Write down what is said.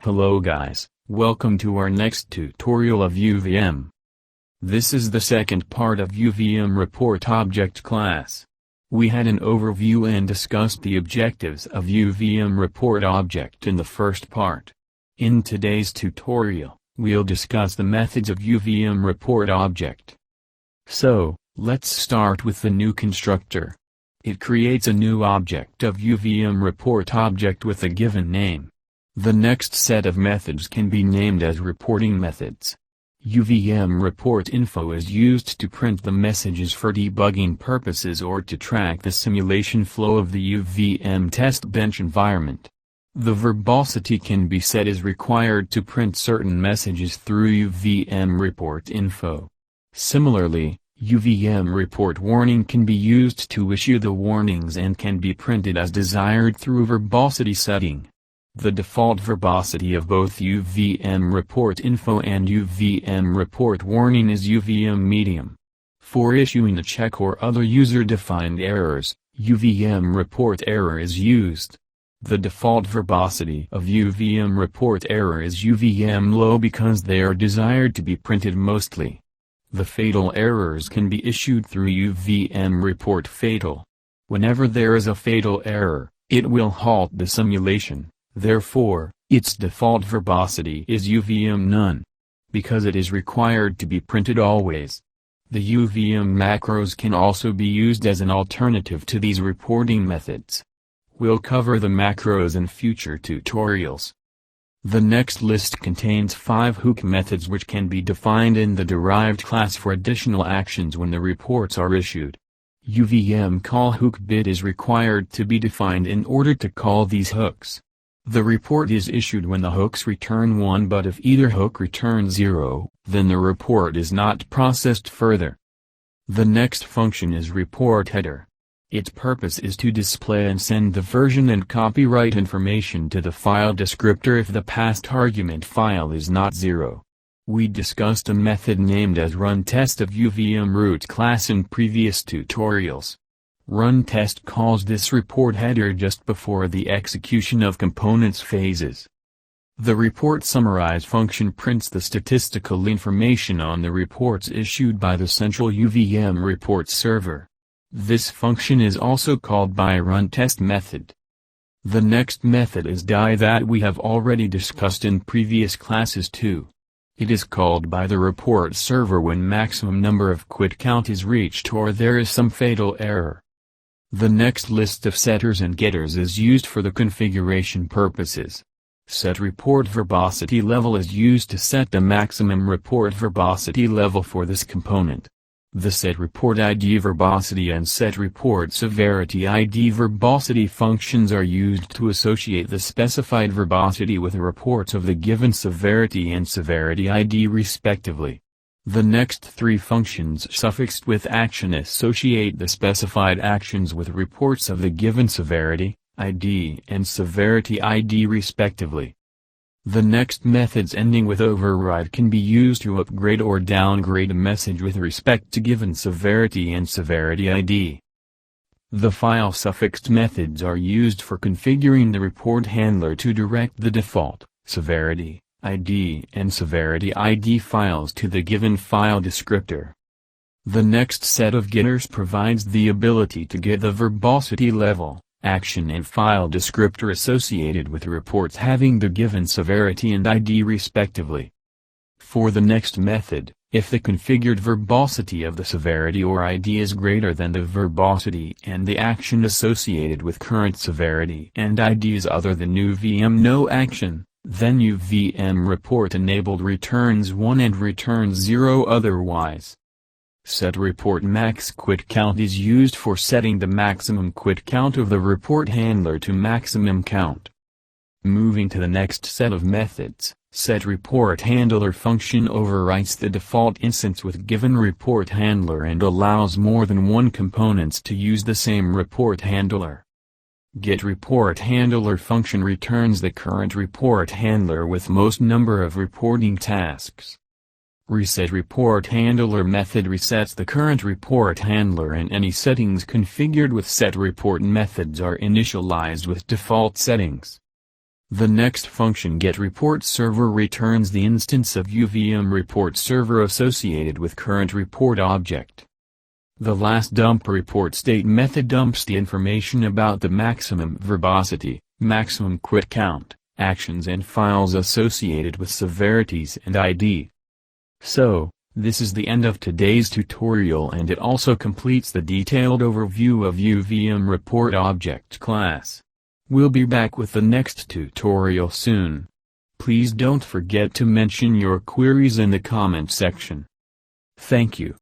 Hello guys, welcome to our next tutorial of UVM. This is the second part of UVM report object class. We had an overview and discussed the objectives of UVM report object in the first part. In today's tutorial, we'll discuss the methods of UVM report object. So, let's start with the new constructor. It creates a new object of UVM report object with a given name. The next set of methods can be named as reporting methods. UVM report info is used to print the messages for debugging purposes or to track the simulation flow of the UVM test bench environment. The verbosity can be set as required to print certain messages through UVM report info. Similarly, UVM report warning can be used to issue the warnings and can be printed as desired through verbosity setting. The default verbosity of both UVM report info and UVM report warning is UVM medium. For issuing a check or other user-defined errors, UVM report error is used. The default verbosity of UVM report error is UVM low because they are desired to be printed mostly. The fatal errors can be issued through UVM report fatal. Whenever there is a fatal error, it will halt the simulation. Therefore, its default verbosity is UVM none. Because it is required to be printed always. The UVM macros can also be used as an alternative to these reporting methods. We'll cover the macros in future tutorials. The next list contains 5 hook methods which can be defined in the derived class for additional actions when the reports are issued. UVM call hook bit is required to be defined in order to call these hooks. The report is issued when the hooks return 1, but if either hook returns 0, then the report is not processed further. The next function is report header. Its purpose is to display and send the version and copyright information to the file descriptor if the passed argument file is not 0. We discussed a method named as runTest of UVM root class in previous tutorials. RunTest calls this report header just before the execution of components phases. The report summarize function prints the statistical information on the reports issued by the central UVM report server. This function is also called by runTest method. The next method is die that we have already discussed in previous classes too. It is called by the report server when maximum number of quit count is reached or there is some fatal error. The next list of setters and getters is used for the configuration purposes. Set report verbosity level is used to set the maximum report verbosity level for this component. The set report ID verbosity and set report severity ID verbosity functions are used to associate the specified verbosity with the reports of the given severity and severity ID respectively. The next 3 functions suffixed with action associate the specified actions with reports of the given severity, ID and severity ID respectively. The next methods ending with override can be used to upgrade or downgrade a message with respect to given severity and severity ID. The file suffixed methods are used for configuring the report handler to direct the default, severity, ID and severity ID files to the given file descriptor. The next set of getters provides the ability to get the verbosity level, action and file descriptor associated with reports having the given severity and ID respectively. For the next method, if the configured verbosity of the severity or ID is greater than the verbosity and the action associated with current severity and ID is other than UVM no action, then UVM report enabled returns 1 and returns 0 otherwise. Set report max quit count is used for setting the maximum quit count of the report handler to maximum count. Moving to the next set of methods, set report handler function overwrites the default instance with given report handler and allows more than one components to use the same report handler. Get report handler function returns the current report handler with most number of reporting tasks. Reset report handler method resets the current report handler and any settings configured with set report methods are initialized with default settings. The next function getReportServer returns the instance of UVM report server associated with current report object. The last dumpReportState method dumps the information about the maximum verbosity, maximum quit count, actions and files associated with severities and ID. So, this is the end of today's tutorial, and it also completes the detailed overview of UVM report object class. We'll be back with the next tutorial soon. Please don't forget to mention your queries in the comment section. Thank you.